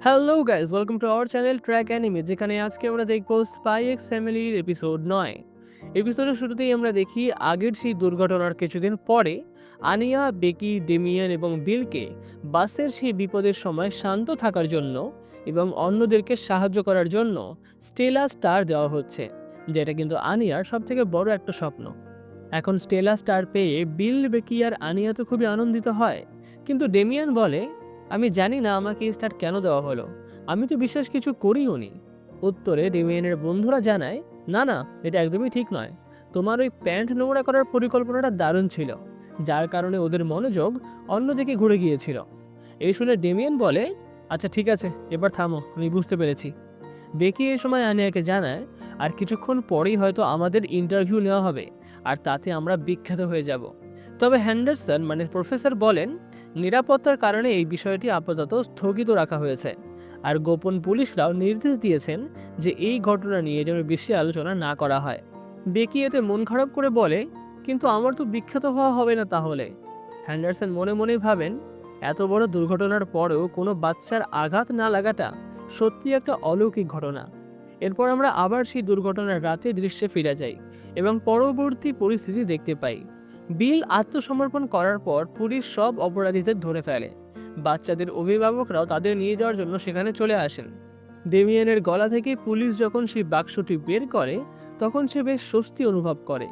Hello guys, welcome to our channel track anime, যেখানে আজকে আমরা দেখব স্পাই এক্স ফ্যামিলির এপিসোড 9। এপিসোডের শুরুতেই আমরা দেখি আগের সেই দুর্ঘটনার কিছুদিন পরে আনিয়া, বেকি, ডেমিয়ান এবং বিলকে বাসের সেই বিপদের সময় শান্ত থাকার জন্য এবং অন্যদেরকে সাহায্য করার জন্য স্টেলা স্টার দেওয়া হচ্ছে, যেটা কিন্তু আনিয়ার সবথেকে বড় একটা স্বপ্ন। এখন স্টেলা স্টার পেয়ে বিল, বেকি আর আনিয়া তো খুবই আনন্দিত হয়, কিন্তু ডেমিয়ান বলে, আমি জানি না আমাকে এই স্টার কেন দেওয়া হলো, আমি তো বিশেষ কিছু করিও নি। উত্তরে ডেমিয়ানের বন্ধুরা জানায়, না না, এটা একদমই ঠিক নয়, তোমার ওই প্যান্ট নোংরা করার পরিকল্পনাটা দারুণ ছিল, যার কারণে ওদের মনোযোগ অন্যদিকে ঘুরে গিয়েছিল। এই শুনে ডেমিয়ান বলে, আচ্ছা ঠিক আছে, এবার থামো, আমি বুঝতে পেরেছি। বেকি এই সময় আনিয়াকে জানায়, আর কিছুক্ষণ পরেই হয়তো আমাদের ইন্টারভিউ নেওয়া হবে, আর তাতে আমরা বিখ্যাত হয়ে যাব। তবে হ্যান্ডারসন মানে প্রফেসর বলেন, নিরাপত্তার কারণে এই বিষয়টি আপাতত স্থগিত রাখা হয়েছে, আর গোপন পুলিশরাও নির্দেশ দিয়েছেন যে এই ঘটনা নিয়ে যেন বেশি আলোচনা না করা হয়। বেকি এতে মন খারাপ করে বলে, কিন্তু আমার তো বিখ্যাত হওয়া হবে না তাহলে। হ্যান্ডারসন মনে মনে ভাবেন, এত বড় দুর্ঘটনার পরেও কোনো বাচ্চার আঘাত না লাগাটা সত্যি একটা অলৌকিক ঘটনা। এরপর আমরা আবার সেই দুর্ঘটনার রাতে দৃশ্যে ফিরে যাই এবং পরবর্তী পরিস্থিতি দেখতে পাই। বিল আত্মসমর্পণ করার পর পুলিশ সব অপরাধীদের ধরে ফেলে। বাচ্চাদের অভিভাবকরাও তাদের নিয়ে যাওয়ার জন্য সেখানে চলে আসেন। ডেমিয়ানের গলা থেকে পুলিশ যখন সেই বাক্সটি বের করে, তখন সে বেশ স্বস্তি অনুভব করে।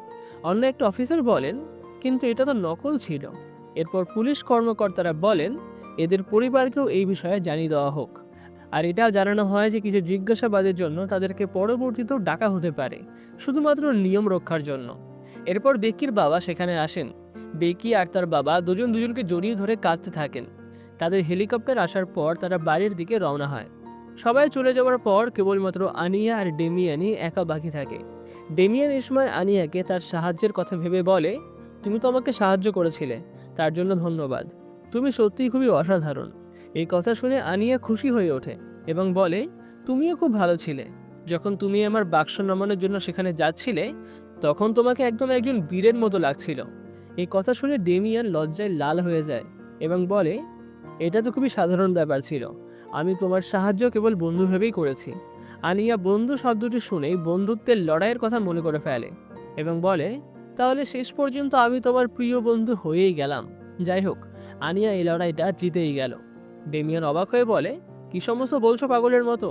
অন্য একটা অফিসার বলেন, কিন্তু এটা তো নকল ছিল। এরপর পুলিশ কর্মকর্তারা বলেন, এদের পরিবারকেও এই বিষয়ে জানিয়ে দেওয়া হোক, আর এটাও জানানো হয় যে কিছু জিজ্ঞাসাবাদের জন্য তাদেরকে পরবর্তীতেও ডাকা হতে পারে, শুধুমাত্র নিয়ম রক্ষার জন্য। এরপর বেকির বাবা সেখানে আসেন। বেকি আর তার বাবা দুজন দুজনকে জড়িয়ে ধরে কাঁদতে থাকেন। তাদের হেলিকপ্টার আসার পর তারা বাড়ির দিকে রওনা হয়। সবাই চলে যাওয়ার পর কেবলমাত্র আনিয়া আর ডেমিয়ানই একা বাকি থাকে। ডেমিয়ান এই সময় আনিয়াকে তার সাহায্যের কথা ভেবে বলে, তুমি তো আমাকে সাহায্য করেছিলে, তার জন্য ধন্যবাদ, তুমি সত্যিই খুবই অসাধারণ। এই কথা শুনে আনিয়া খুশি হয়ে ওঠে এবং বলে, তুমিও খুব ভালো ছিলে। যখন তুমি আমার বাক্স নামানোর জন্য সেখানে যাচ্ছিলে, তখন তোমাকে একদম একজন বীরের মতো লাগছিল। এই কথা শুনে ডেমিয়ান লজ্জায় লাল হয়ে যায় এবং বলে, এটা তো খুবই সাধারণ ব্যাপার ছিল, আমি তোমার সাহায্য কেবল বন্ধু ভেবেই করেছি। আনিয়া বন্ধু শব্দটি শুনেই বন্ধুত্বের লড়াইয়ের কথা মনে করে ফেলে এবং বলে, তাহলে শেষ পর্যন্ত আমি তোমার প্রিয় বন্ধু হয়েই গেলাম। যাই হোক, আনিয়া এই লড়াইটা জিতেই গেল। ডেমিয়ান অবাক হয়ে বলে, কি সমস্ত বলছো পাগলের মতো,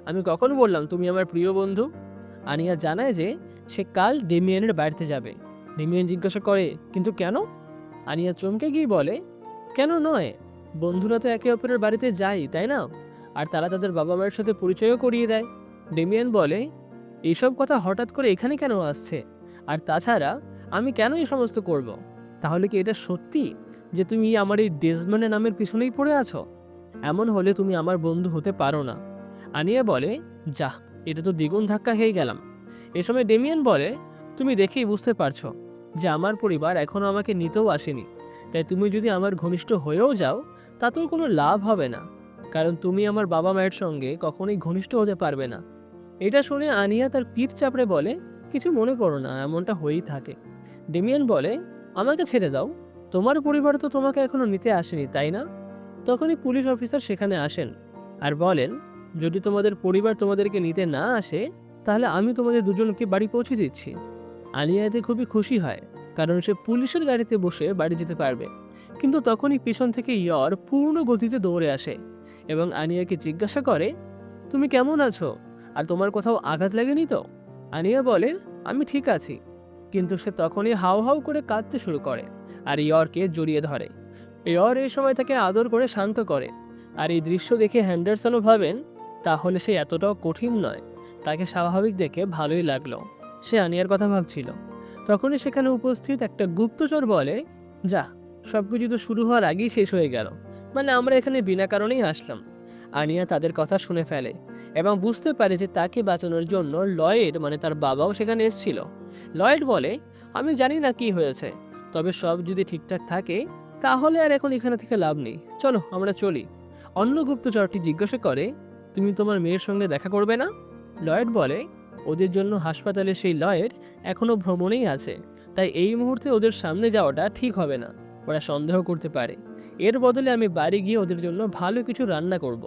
আমি কখন বললাম তুমি আমার প্রিয় বন্ধু? আনিয়া জানায় যে সে কাল ডেমিয়ানের বাড়িতে যাবে। ডেমিয়ান জিজ্ঞাসা করে, কিন্তু কেন? আনিয়া চমকে গিয়ে বলে, কেন নয়, বন্ধুরা তো একে অপরের বাড়িতে যায়, তাই না? আর তারা তাদের বাবা মায়ের সাথে পরিচয়ও করিয়ে দেয়। ডেমিয়ান বলে, এইসব কথা হঠাৎ করে এখানে কেন আসছে? আর তাছাড়া আমি কেন এই সমস্ত করব? তাহলে কি এটা সত্যি যে তুমি আমার এই ডেজমন্ড নামের পিছনেই পড়ে আছো? এমন হলে তুমি আমার বন্ধু হতে পারো না। আনিয়া বলে, যাহ, এটা তো দ্বিগুণ ধাক্কা খেয়ে গেলাম। এ সময় ডেমিয়ান বলে, তুমি দেখেই বুঝতে পারছো যে আমার পরিবার এখনো আমাকে নিতেও আসেনি, তাই তুমি যদি আমার ঘনিষ্ঠ হয়েও যাও, তাতেও কোনো লাভ হবে না, কারণ তুমি আমার বাবা মায়ের সঙ্গে কখনোই ঘনিষ্ঠ হতে পারবে না। এটা শুনে আনিয়া তার পিঠ চাপড়ে বলে, কিছু মনে করো না, এমনটা হয়েই থাকে। ডেমিয়ান বলে, আমাকে ছেড়ে দাও, তোমার পরিবার তো তোমাকে এখনো নিতে আসেনি, তাই না? তখনই পুলিশ অফিসার সেখানে আসেন আর বলেন, যদি তোমাদের পরিবার তোমাদেরকে নিতে না আসে, তাহলে আমি তোমাদের দুজনকে বাড়ি পৌঁছে দিচ্ছি। আলিয়া এতে খুবই খুশি হয়, কারণ সে পুলিশের গাড়িতে বসে বাড়ি যেতে পারবে। কিন্তু তখনই পিছন থেকে ইয়র পূর্ণ গতিতে দৌড়ে আসে এবং আনিয়াকে জিজ্ঞাসা করে, তুমি কেমন আছো, আর তোমার কোথাও আঘাত লাগেনি তো? আনিয়া বলে, আমি ঠিক আছি। কিন্তু সে তখনই হাউ হাউ করে কাঁদতে শুরু করে আর ইয়রকে জড়িয়ে ধরে। ইয়র এই সময় তাকে আদর করে শান্ত করে। আর এই দৃশ্য দেখে হ্যান্ডারসনও ভাবেন, তাহলে সে এতটাও কঠিন নয়। তাকে স্বাভাবিক দেখে ভালোই লাগলো। সে আনিয়ার কথা ভাবছিল। তখনই সেখানে উপস্থিত একটা গুপ্তচর বলে, যা, সবকিছু তো শুরু হওয়ার আগেই শেষ হয়ে গেল, মানে আমরা এখানে বিনা কারণেই আসলাম। আনিয়া তাদের কথা শুনে ফেলে এবং বুঝতে পারে যে তাকে বাঁচানোর জন্য লয়েড মানে তার বাবাও সেখানে এসেছিল। লয়েড বলে, আমি জানি না কি হয়েছে, তবে সব যদি ঠিকঠাক থাকে তাহলে আর এখন এখানে থেকে লাভ নেই, চলো আমরা চলি। অন্য গুপ্তচরটি জিজ্ঞাসা করে, তুমি তোমার মেয়ের সঙ্গে দেখা করবে না? লয়েড বলে, ওদের জন্য হাসপাতালে সেই লয়েড এখনো ভ্রমণেই আছে, তাই এই মুহূর্তে ওদের সামনে যাওয়াটা ঠিক হবে না, ওরা সন্দেহ করতে পারে। এর বদলে আমি বাড়ি গিয়ে ওদের জন্য ভালো কিছু রান্না করব।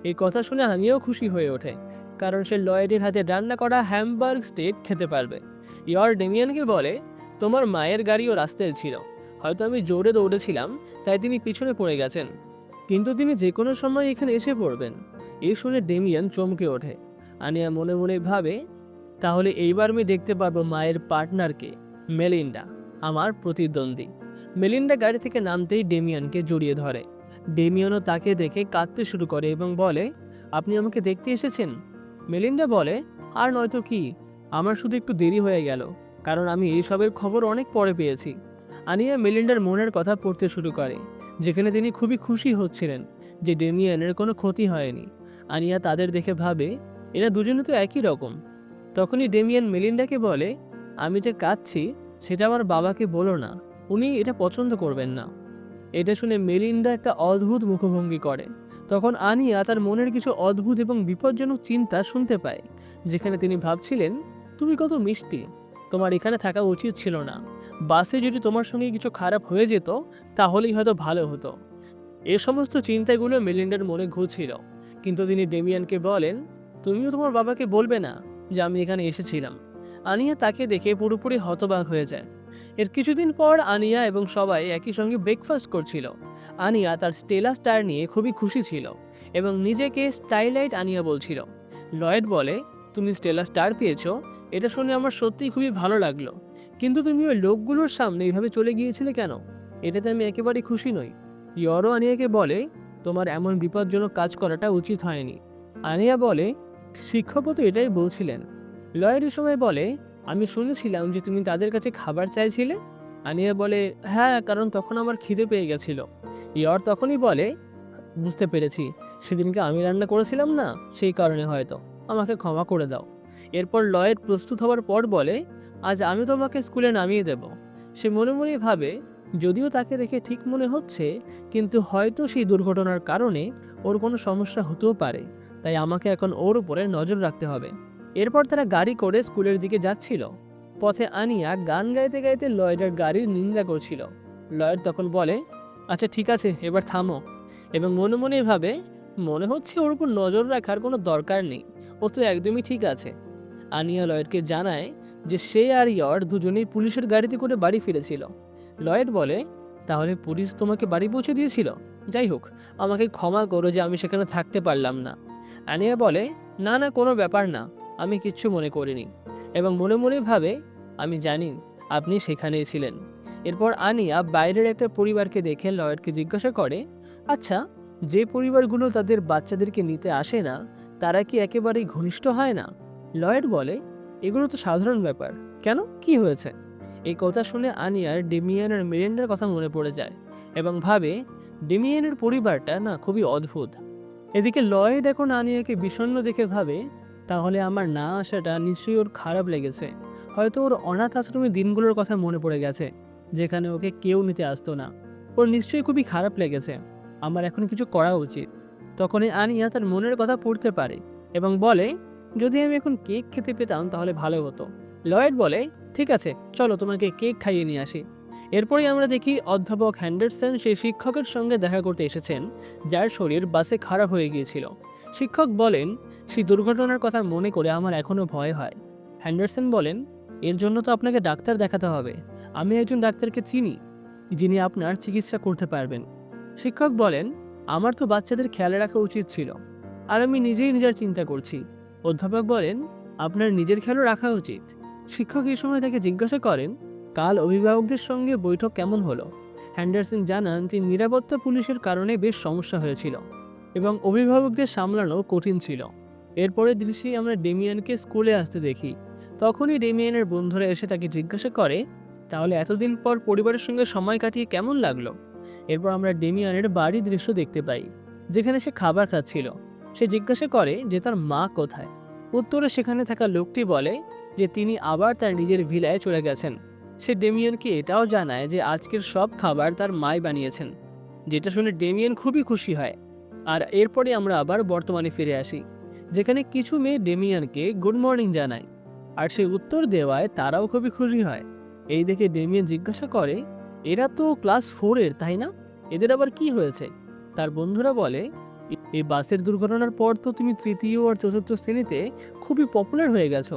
এই কথা শুনে আমিও খুশি হয়ে ওঠে, কারণ সে লয়েডের হাতে রান্না করা হ্যামবার্গ স্টেক খেতে পারবে। ইয়র ডেমিয়ানকে বলে, তোমার মায়ের গাড়িও রাস্তায় ছিল, হয়তো আমি জোরে দৌড়েছিলাম তাই তিনি পিছনে পড়ে গেছেন, কিন্তু তিনি যে কোনো সময় এখানে এসে পড়বেন। এই শুনে ডেমিয়ান চমকে ওঠে। আনিয়া মনে মনে ভাবে, তাহলে এইবার আমি দেখতে পারবো মায়ের পার্টনারকে, মেলিন্ডা, আমার প্রতিদ্বন্দ্বী। মেলিন্ডা গাড়ি থেকে নামতেই ডেমিয়ানকে জড়িয়ে ধরে। ডেমিয়ানও তাকে দেখে কাঁদতে শুরু করে এবং বলে, আপনি আমাকে দেখতে এসেছেন? মেলিন্ডা বলে, আর নয়তো কি, আমার শুধু একটু দেরি হয়ে গেল, কারণ আমি এইসবের খবর অনেক পরে পেয়েছি। আনিয়া মেলিন্ডার মনের কথা পড়তে শুরু করে, যেখানে তিনি খুবই খুশি হচ্ছিলেন যে ডেমিয়ানের কোনো ক্ষতি হয়নি। আনিয়া তাদের দেখে ভাবে, এরা দুজনে তো একই রকম। তখনই ডেমিয়ান মেলিন্ডাকে বলে, আমি যে কাঁদছি সেটা আমার বাবাকে বলো না, উনি এটা পছন্দ করবেন না। এটা শুনে মেলিন্ডা একটা অদ্ভুত মুখভঙ্গি করে। তখন আনিয়া তার মনের কিছু অদ্ভুত এবং বিপজ্জনক চিন্তা শুনতে পায়, যেখানে তিনি ভাবছিলেন, তুমি কত মিষ্টি, তোমার এখানে থাকা উচিত ছিল না। বাসে যদি তোমার সঙ্গে কিছু খারাপ হয়ে যেত তাহলেই হয়তো ভালো হতো। এ সমস্ত চিন্তাগুলো মেলিন্ডার মনে ঘুরছিল, কিন্তু তিনি ডেমিয়ানকে বলেন, তুমিও তোমার বাবাকে বলবে না যে আমি এখানে এসেছিলাম। আনিয়া তাকে দেখে পুরোপুরি হতবাক হয়ে যায়। এর কিছুদিন পর আনিয়া এবং সবাই একই সঙ্গে ব্রেকফাস্ট করছিল। আনিয়া তার স্টেলা স্টার নিয়ে খুবই খুশি ছিল এবং নিজেকে স্টাইলাইট আনিয়া বলছিল। লয়েড বলে, তুমি স্টেলা স্টার পেয়েছো, এটা শুনে আমার সত্যিই খুবই ভালো লাগলো, কিন্তু তুমি ওই লোকগুলোর সামনে এইভাবে চলে গিয়েছিলে কেন? এটাতে আমি একেবারেই খুশি নই। ইয়রো আনিয়াকে বলে, তোমার এমন বিপজ্জনক কাজ করাটা উচিত হয়নি। আনিয়া বলে, শিক্ষকও তো এটাই বলছিলেন। লয়েড এই সময় বলে, আমি শুনেছিলাম যে তুমি তাদের কাছে খাবার চাইছিলে। আনিয়া বলে, হ্যাঁ, কারণ তখন আমার খিদে পেয়ে গেছিল। ইয়র তখনই বলে, বুঝতে পেরেছি, সেদিনকে আমি রান্না করেছিলাম না, সেই কারণে হয়তো, আমাকে ক্ষমা করে দাও। এরপর লয়েড প্রস্তুত হওয়ার পর বলে, আজ আমি তোমাকে স্কুলে নামিয়ে দেব। সে মনে মনে ভাবে, যদিও তাকে দেখে ঠিক মনে হচ্ছে, কিন্তু হয়তো সেই দুর্ঘটনার কারণে ওর কোনো সমস্যা হতেও পারে, তাই আমাকে এখন ওর উপরে নজর রাখতে হবে। এরপর তারা গাড়ি করে স্কুলের দিকে যাচ্ছিল। পথে আনিয়া গান গাইতে গাইতে লয়েডের গাড়ির নিন্দা করছিল। লয়েড তখন বলে, আচ্ছা ঠিক আছে, এবার থামো। এবং মনে মনে ভাবে, মনে হচ্ছে ওর উপর নজর রাখার কোনো দরকার নেই, ও তো একদমই ঠিক আছে। আনিয়া লয়েডকে জানায় যে সে আর ইয়র দুজনেই পুলিশের গাড়িতে করে বাড়ি ফিরেছিল। লয়েড বলে, তাহলে পুলিশ তোমাকে বাড়ি পৌঁছে দিয়েছিল? যাই হোক, আমাকে ক্ষমা করো যে আমি সেখানে থাকতে পারলাম না। আনিয়া বলে, না না, কোনো ব্যাপার না, আমি কিচ্ছু মনে করিনি। এবং মনে মনে ভাবে, আমি জানি আপনি সেখানেই ছিলেন। এরপর আনিয়া বাইরের একটা পরিবারকে দেখে লয়েডকে জিজ্ঞাসা করে, আচ্ছা, যে পরিবারগুলো তাদের বাচ্চাদেরকে নিতে আসে না, তারা কি একেবারেই ঘনিষ্ঠ হয় না? লয়েড বলে, এগুলো তো সাধারণ ব্যাপার, কেন, কি হয়েছে? এই কথা শুনে আনিয়ার ডেমিয়ান আর মেলিন্ডার কথা মনে পড়ে যায় এবং ভাবে, ডেমিয়ানের পরিবারটা না খুবই অদ্ভুত। এদিকে লয়েড এখন আনিয়াকে বিষণ্ণ দেখে ভাবে, তাহলে আমার না আসাটা নিশ্চয়ই ওর খারাপ লেগেছে। হয়তো ওর অনাথ আশ্রমের দিনগুলোর কথা মনে পড়ে গেছে, যেখানে ওকে কেউ নিতে আসতো না। ওর নিশ্চয়ই খুবই খারাপ লেগেছে, আমার এখন কিছু করা উচিত। তখনই আনিয়া তার মনের কথা পড়তে পারে এবং বলে, যদি আমি এখন কেক খেতে পেতাম তাহলে ভালো হতো। লয়েড বলে, ঠিক আছে, চলো তোমাকে কেক খাইয়ে নিয়ে আসি। এরপরেই আমরা দেখি অধ্যাপক হ্যান্ডারসন সেই শিক্ষকের সঙ্গে দেখা করতে এসেছেন, যার শরীর বাসে খারাপ হয়ে গিয়েছিল। শিক্ষক বলেন, সেই দুর্ঘটনার কথা মনে করে আমার এখনও ভয় হয়। হ্যান্ডারসন বলেন, এর জন্য তো আপনাকে ডাক্তার দেখাতে হবে, আমি একজন ডাক্তারকে চিনি যিনি আপনার চিকিৎসা করতে পারবেন। শিক্ষক বলেন, আমার তো বাচ্চাদের খেয়াল রাখা উচিত ছিল, আর আমি নিজেই নিজের চিন্তা করছি। অধ্যাপক বলেন, আপনার নিজের খেয়ালও রাখা উচিত। শিক্ষক এই সময় তাকে জিজ্ঞাসা করেন, কাল অভিভাবকদের সঙ্গে বৈঠক কেমন হলো? হ্যান্ডারসন জানান যে নিরাপত্তা পুলিশের কারণে বেশ সমস্যা হয়েছিল এবং অভিভাবকদের সামলানো কঠিন ছিল। এরপরের দৃশ্যেই আমরা ডেমিয়ানকে স্কুলে আসতে দেখি। তখনই ডেমিয়ানের বন্ধুরা এসে তাকে জিজ্ঞাসা করে, তাহলে এতদিন পর পরিবারের সঙ্গে সময় কাটিয়ে কেমন লাগলো? এরপর আমরা ডেমিয়ানের বাড়ির দৃশ্য দেখতে পাই, যেখানে সে খাবার খাচ্ছিল। সে জিজ্ঞাসা করে যে তার মা কোথায়। উত্তরে সেখানে থাকা লোকটি বলে যে তিনি আবার তার নিজের ভিলায় চলে গেছেন। সে ডেমিয়ানকে এটাও জানায় যে আজকের সব খাবার তার মাই বানিয়েছেন, যেটা শুনে ডেমিয়ান খুবই খুশি হয়। আর এরপরে আমরা আবার বর্তমানে ফিরে আসি, যেখানে কিছু মেয়ে ডেমিয়ানকে গুড মর্নিং জানায়, আর সে উত্তর দেওয়ায় তারাও খুবই খুশি হয়। এই দেখে ডেমিয়ান জিজ্ঞাসা করে, এরা তো ক্লাস 4-এর, তাই না? এদের আবার কি হয়েছে? তার বন্ধুরা বলে, এই বাসের দুর্ঘটনার পর তো তুমি তৃতীয় আর চতুর্থ শ্রেণীতে খুবই পপুলার হয়ে গেছো।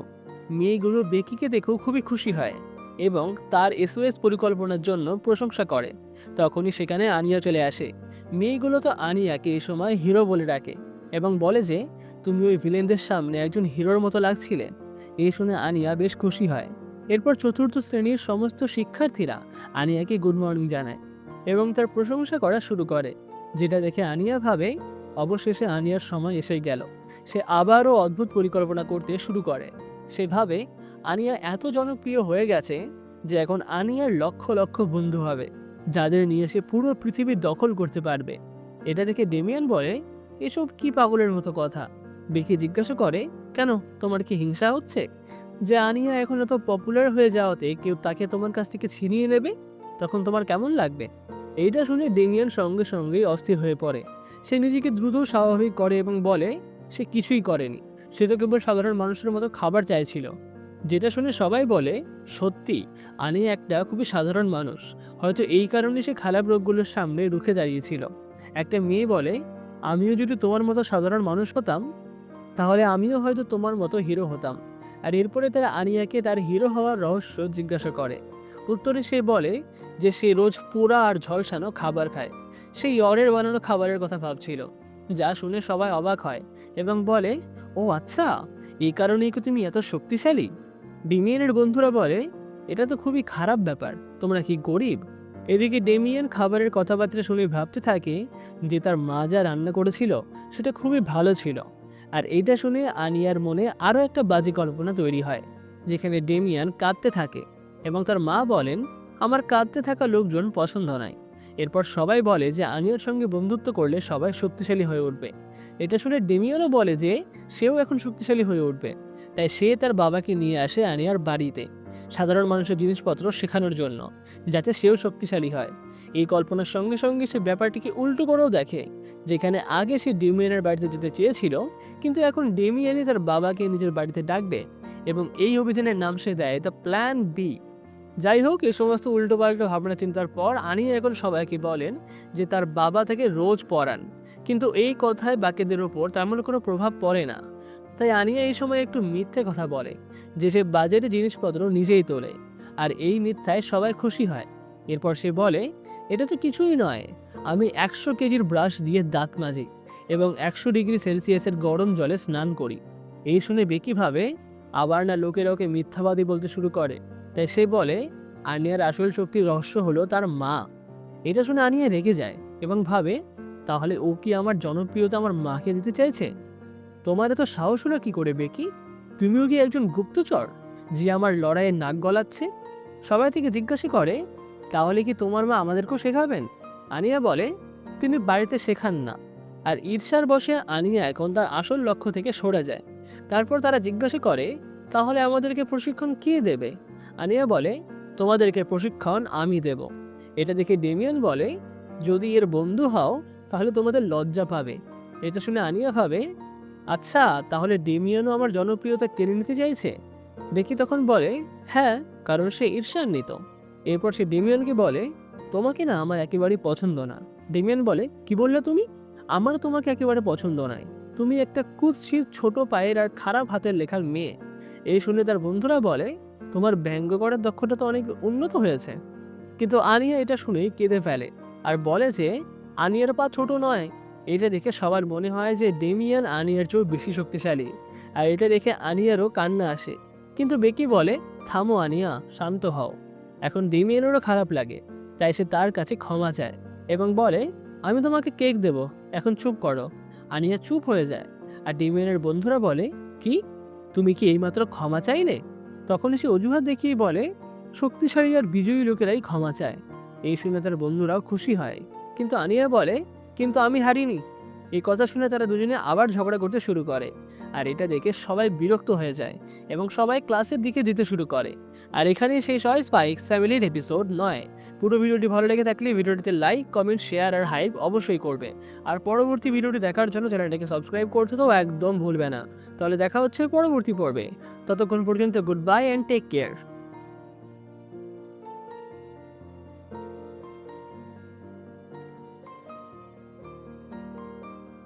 মেয়েগুলো বেকিকে দেখেও খুবই খুশি হয় এবং তার এসওএস পরিকল্পনার জন্য প্রশংসা করে। তখনই সেখানে আনিয়া চলে আসে। মেয়েগুলো তো আনিয়াকে এই সময় হিরো বলে ডাকে এবং বলে যে তুমি ওই ভিলেনদের সামনে একজন হিরোর মতো লাগছিলে। এই শুনে আনিয়া বেশ খুশি হয়। এরপর চতুর্থ শ্রেণীর সমস্ত শিক্ষার্থীরা আনিয়াকে গুড মর্নিং জানায় এবং তার প্রশংসা করা শুরু করে, যেটা দেখে আনিয়া ভাবে অবশেষে আনিয়ার সময় এসে গেল। সে আবারও অদ্ভুত পরিকল্পনা করতে শুরু করে। সে ভাবে আনিয়া এত জনপ্রিয় হয়ে গেছে যে এখন আনিয়ার লক্ষ লক্ষ বন্ধু হবে, যাদের নিয়ে সে পুরো পৃথিবী দখল করতে পারবে। এটা দেখে ডেমিয়ান বলে, এসব কি পাগলের মতো কথা। বেকি জিজ্ঞাসা করে, কেন, তোমার কি হিংসা হচ্ছে যে আনিয়া এখন এত পপুলার হয়ে যাওয়াতে কেউ তাকে তোমার কাছ থেকে ছিনিয়ে নেবে? তখন তোমার কেমন লাগবে? এইটা শুনে ডেমিয়ান সঙ্গে সঙ্গেই অস্থির হয়ে পড়ে। সে নিজেকে দ্রুত স্বাভাবিক করে এবং বলে সে কিছুই করেনি, সে তো কেবল সাধারণ মানুষের মতো খাবার চাইছিল। যেটা শুনে সবাই বলে, সত্যি আনিয়া একটা খুবই সাধারণ মানুষ, হয়তো এই কারণে সে খারাপ রোগগুলোর সামনে রুখে দাঁড়িয়েছিল। একটা মেয়ে বলে, আমিও যদি তোমার মতো সাধারণ মানুষ হতাম তাহলে আমিও হয়তো তোমার মতো হিরো হতাম। আর এরপরে তারা আনিয়াকে তার হিরো হওয়ার রহস্য জিজ্ঞাসা করে। উত্তরে সে বলে যে সে রোজ পোড়া আর ঝলসানো খাবার খায়। সে ইয়রের বানানো খাবারের কথা ভাবছিল, যা শুনে সবাই অবাক হয় এবং বলে, ও আচ্ছা, এই কারণেই কি তুমি এত শক্তিশালী? ডেমিয়ানের বন্ধুরা বলে, এটা তো খুবই খারাপ ব্যাপার, তোমরা কি গরিব? এদিকে ডেমিয়ান খাবারের কথাবার্তা শুনে ভাবতে থাকে যে তার মা যা রান্না করেছিল সেটা খুবই ভালো ছিল। আর এইটা শুনে আনিয়ার মনে আরও একটা বাজে কল্পনা তৈরি হয়, যেখানে ডেমিয়ান কাঁদতে থাকে এবং তার মা বলেন, আমার কাঁদতে থাকা লোকজন পছন্দ নয়। এরপর সবাই বলে যে আনিয়ার সঙ্গে বন্ধুত্ব করলে সবাই শক্তিশালী হয়ে উঠবে। এটা শুনে ডেমিয়ানও বলে যে সেও এখন শক্তিশালী হয়ে উঠবে। তাই সে তার বাবাকে নিয়ে আসে আনিয়ার বাড়িতে সাধারণ মানুষের জিনিসপত্র শেখানোর জন্য, যাতে সেও শক্তিশালী হয়। এই কল্পনার সঙ্গে সঙ্গে সে ব্যাপারটিকে উল্টো করেও দেখে, যেখানে আগে সে ডেমিয়ানের বাড়িতে যেতে চেয়েছিল, কিন্তু এখন ডেমিয়ানই তার বাবাকে নিজের বাড়িতে ডাকবে এবং এই অভিযানের নাম সে দেয় দ্য প্ল্যান বি। যাই হোক, এই সমস্ত উল্টোপাল্টো ভাবনা চিন্তার পর আনিয়া এখন সবাইকে বলেন যে তার বাবা তাকে রোজ পড়ান, কিন্তু এই কথায় বাকিদের ওপর তেমন কোনো প্রভাব পড়ে না। তাই আনিয়া এই সময় একটু মিথ্যে কথা বলে যে সে বাজারে জিনিসপত্র নিজেই তোলে, আর এই মিথ্যায় সবাই খুশি হয়। এরপর সে বলে, এটা তো কিছুই নয়, আমি 100 কেজির ব্রাশ দিয়ে দাঁত মাজি এবং 100 ডিগ্রি সেলসিয়াসের গরম জলে স্নান করি। এই শুনে বেকি ভাবে আবার না লোকেরা ওকে মিথ্যাবাদী বলতে শুরু করে। তাই সে বলে আনিয়ার আসল শক্তির রহস্য হলো তার মা। এটা শুনে আনিয়া রেগে যায় এবং ভাবে, তাহলে ও কি আমার জনপ্রিয়তা আমার মাকে দিতে চাইছে? তোমার এত সাহস হলো কি করে বেকি? তুমিও কি একজন গুপ্তচর যে আমার লড়াইয়ের নাক গলাচ্ছে? সবাই থেকে জিজ্ঞাসা করে, তাহলে কি তোমার মা আমাদেরকেও শেখাবেন? আনিয়া বলে, তিনি বাড়িতে শেখান না। আর ঈর্ষার বশে আনিয়া এখন তার আসল লক্ষ্য থেকে সরে যায়। তারপর তারা জিজ্ঞাসা করে, তাহলে আমাদেরকে প্রশিক্ষণ কে দেবে? আনিয়া বলে, তোমাদেরকে প্রশিক্ষণ আমি দেব। এটা দেখে ডেমিয়ান বলে, যদি এর বন্ধু হও তাহলে তোমাদের লজ্জা পাবে। এটা শুনে আনিয়া ভাবে, আচ্ছা, তাহলে ডেমিয়ানও আমার জনপ্রিয়তা কেড়ে নিতে চাইছে? বেকি তখন বলে, হ্যাঁ, কারণ সে ঈর্ষান্বিত। এরপর সে ডেমিয়ানকে বলে, তোমাকে না আমার একেবারেই পছন্দ না। ডেমিয়ান বলে, কি বললে তুমি? আমারও তোমাকে একেবারে পছন্দ নয়। তুমি একটা কুৎসিত ছোট পায়ের আর খারাপ হাতের লেখার মেয়ে। এই শুনে তার বন্ধুরা বলে, তোমার ব্যঙ্গ করার দক্ষতা তো অনেক উন্নত হয়েছে। কিন্তু আনিয়া এটা শুনেই কেঁদে ফেলে আর বলে যে আনিয়ার পা ছোট নয়। এটা দেখে সবার মনে হয় যে ডেমিয়ান আনিয়ার চেয়েও বেশি শক্তিশালী, আর এটা দেখে আনিয়ারও কান্না আসে। কিন্তু বেকি বলে, থামো আনিয়া, শান্ত হও। এখন ডেমিয়ানেরও খারাপ লাগে, তাই সে তার কাছে ক্ষমা চায় এবং বলে, আমি তোমাকে কেক দেব, এখন চুপ করো। আনিয়া চুপ হয়ে যায় আর ডেমিয়ানের বন্ধুরা বলে, কি, তুমি কি এইমাত্র ক্ষমা চাইলে? তখনই সে অজুহাত দেখিয়ে বলে, শক্তিশালী আর বিজয়ী লোকেরাই ক্ষমা চায়। এই শুনে তার বন্ধুরাও খুশি হয়, কিন্তু আনিয়া বলে, কিন্তু আমি হারিনি। এই কথা শুনে তারা দুজনে আবার ঝগড়া করতে শুরু করে, আর এটা দেখে সবাই বিরক্ত হয়ে যায় এবং সবাই ক্লাসের দিকে যেতে শুরু করে। আর এখানেই শেষ হয় স্পাই এক্স ফ্যামিলির এপিসোড 9। পুরো ভিডিওটি ভালো লেগে থাকলে ভিডিওটিতে লাইক, কমেন্ট, শেয়ার আর হাইপ অবশ্যই করবে। আর পরবর্তী ভিডিওটি দেখার জন্য চ্যানেলটাকে সাবস্ক্রাইব করতে তো একদম ভুলবে না। তাহলে দেখা হচ্ছে পরবর্তী পর্বে। ততক্ষণ পর্যন্ত good bye and take care.